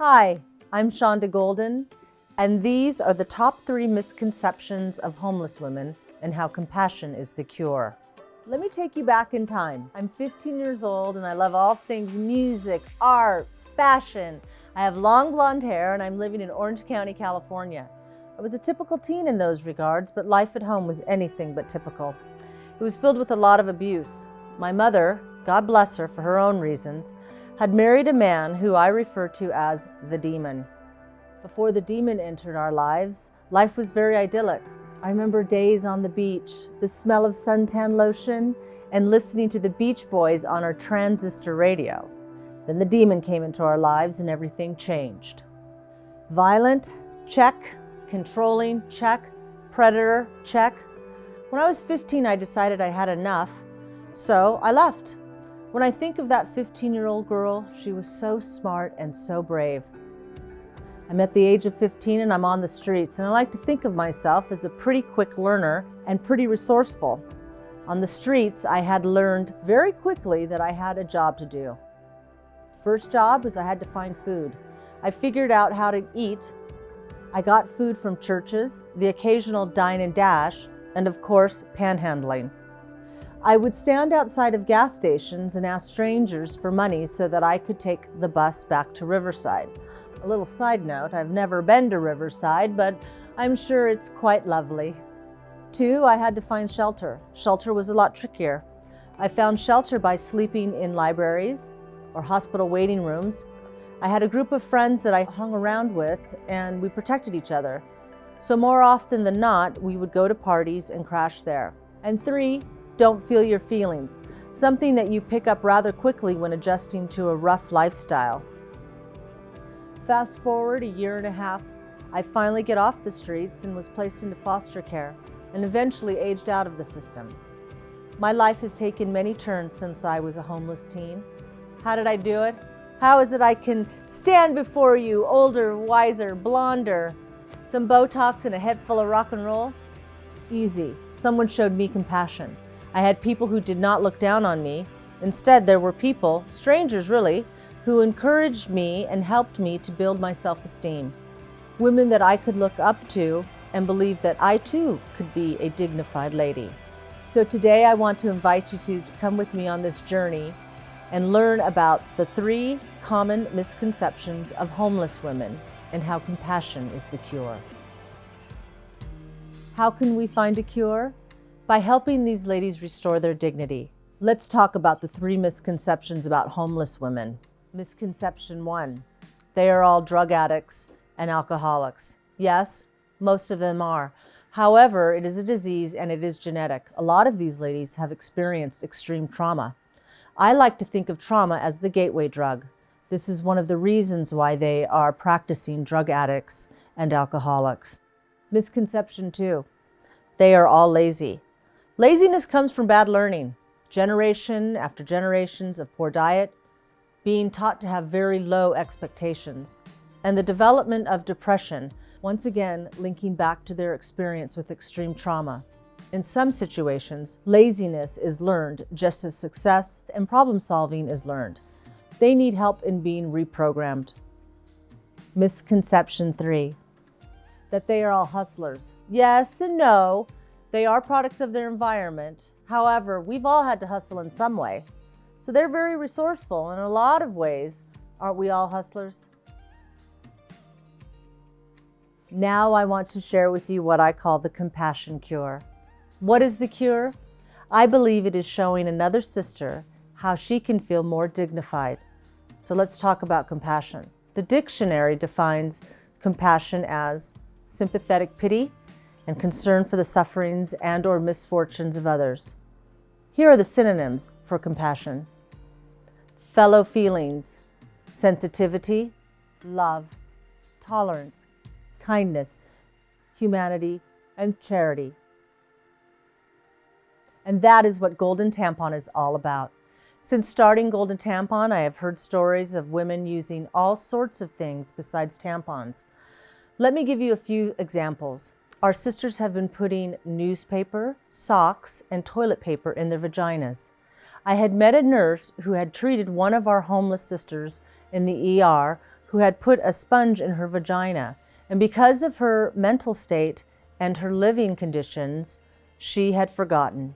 Hi, I'm Shanda Golden, and these are the top 3 misconceptions of homeless women and how compassion is the cure. Let me take you back in time. I'm 15 years old and I love all things music, art, fashion. I have long blonde hair and I'm living in Orange County, California. I was a typical teen in those regards, but life at home was anything but typical. It was filled with a lot of abuse. My mother, God bless her for her own reasons, had married a man who I refer to as the demon. Before the demon entered our lives, life was very idyllic. I remember days on the beach, the smell of suntan lotion, and listening to the Beach Boys on our transistor radio. Then the demon came into our lives and everything changed. Violent, check. Controlling, check. Predator, check. When I was 15, I decided I had enough, so I left. When I think of that 15-year-old girl, she was so smart and so brave. I'm at the age of 15 and I'm on the streets, and I like to think of myself as a pretty quick learner and pretty resourceful. On the streets, I had learned very quickly that I had a job to do. First job was I had to find food. I figured out how to eat. I got food from churches, the occasional dine and dash, and of course, panhandling. I would stand outside of gas stations and ask strangers for money so that I could take the bus back to Riverside. A little side note, I've never been to Riverside, but I'm sure it's quite lovely. 2, I had to find shelter. Shelter was a lot trickier. I found shelter by sleeping in libraries or hospital waiting rooms. I had a group of friends that I hung around with and we protected each other. So more often than not, we would go to parties and crash there. And 3, don't feel your feelings, something that you pick up rather quickly when adjusting to a rough lifestyle. Fast forward a year and a half, I finally get off the streets and was placed into foster care and eventually aged out of the system. My life has taken many turns since I was a homeless teen. How did I do it? How is it I can stand before you, older, wiser, blonder, some Botox and a head full of rock and roll? Easy. Someone showed me compassion. I had people who did not look down on me. Instead, there were people, strangers really, who encouraged me and helped me to build my self-esteem. Women that I could look up to and believe that I too could be a dignified lady. So today I want to invite you to come with me on this journey and learn about the 3 common misconceptions of homeless women and how compassion is the cure. How can we find a cure? By helping these ladies restore their dignity. Let's talk about the 3 misconceptions about homeless women. Misconception 1, they are all drug addicts and alcoholics. Yes, most of them are. However, it is a disease and it is genetic. A lot of these ladies have experienced extreme trauma. I like to think of trauma as the gateway drug. This is one of the reasons why they are practicing drug addicts and alcoholics. Misconception 2, they are all lazy. Laziness comes from bad learning, generation after generations of poor diet, being taught to have very low expectations, and the development of depression, once again linking back to their experience with extreme trauma. In some situations, laziness is learned just as success and problem solving is learned. They need help in being reprogrammed. Misconception 3, that they are all hustlers. Yes and no. They are products of their environment. However, we've all had to hustle in some way. So they're very resourceful in a lot of ways. Aren't we all hustlers? Now I want to share with you what I call the compassion cure. What is the cure? I believe it is showing another sister how she can feel more dignified. So let's talk about compassion. The dictionary defines compassion as sympathetic pity and concern for the sufferings and/or misfortunes of others. Here are the synonyms for compassion. Fellow feelings, sensitivity, love, tolerance, kindness, humanity, and charity. And that is what Golden Tampon is all about. Since starting Golden Tampon, I have heard stories of women using all sorts of things besides tampons. Let me give you a few examples. Our sisters have been putting newspaper, socks, and toilet paper in their vaginas. I had met a nurse who had treated one of our homeless sisters in the ER who had put a sponge in her vagina, and because of her mental state and her living conditions, she had forgotten.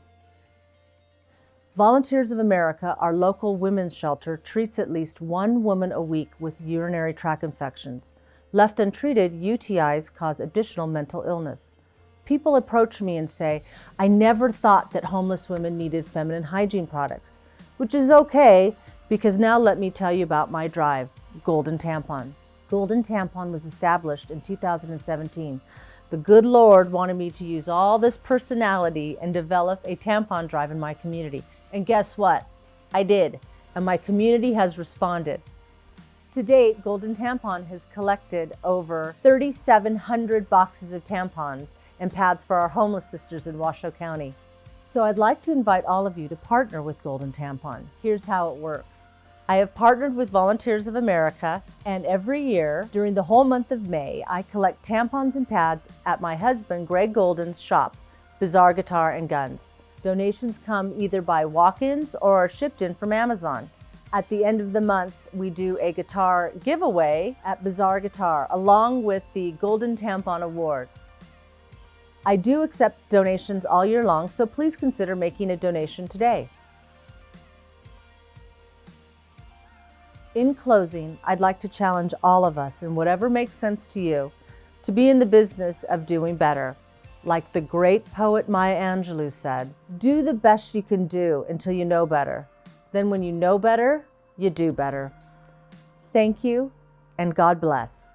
Volunteers of America, our local women's shelter, treats at least one woman a week with urinary tract infections. Left untreated, UTIs cause additional mental illness. People approach me and say, "I never thought that homeless women needed feminine hygiene products," which is okay, because now let me tell you about my drive, Golden Tampon. Golden Tampon was established in 2017. The good Lord wanted me to use all this personality and develop a tampon drive in my community. And guess what? I did, and my community has responded. To date, Golden Tampon has collected over 3,700 boxes of tampons and pads for our homeless sisters in Washoe County. So I'd like to invite all of you to partner with Golden Tampon. Here's how it works. I have partnered with Volunteers of America, and every year, during the whole month of May, I collect tampons and pads at my husband, Greg Golden's shop, Bizarre Guitar and Guns. Donations come either by walk-ins or are shipped in from Amazon. At the end of the month, we do a guitar giveaway at Bizarre Guitar, along with the Golden Tampon Award. I do accept donations all year long, so please consider making a donation today. In closing, I'd like to challenge all of us, in whatever makes sense to you, to be in the business of doing better. Like the great poet Maya Angelou said, "Do the best you can do until you know better. Then when you know better, you do better." Thank you, and God bless.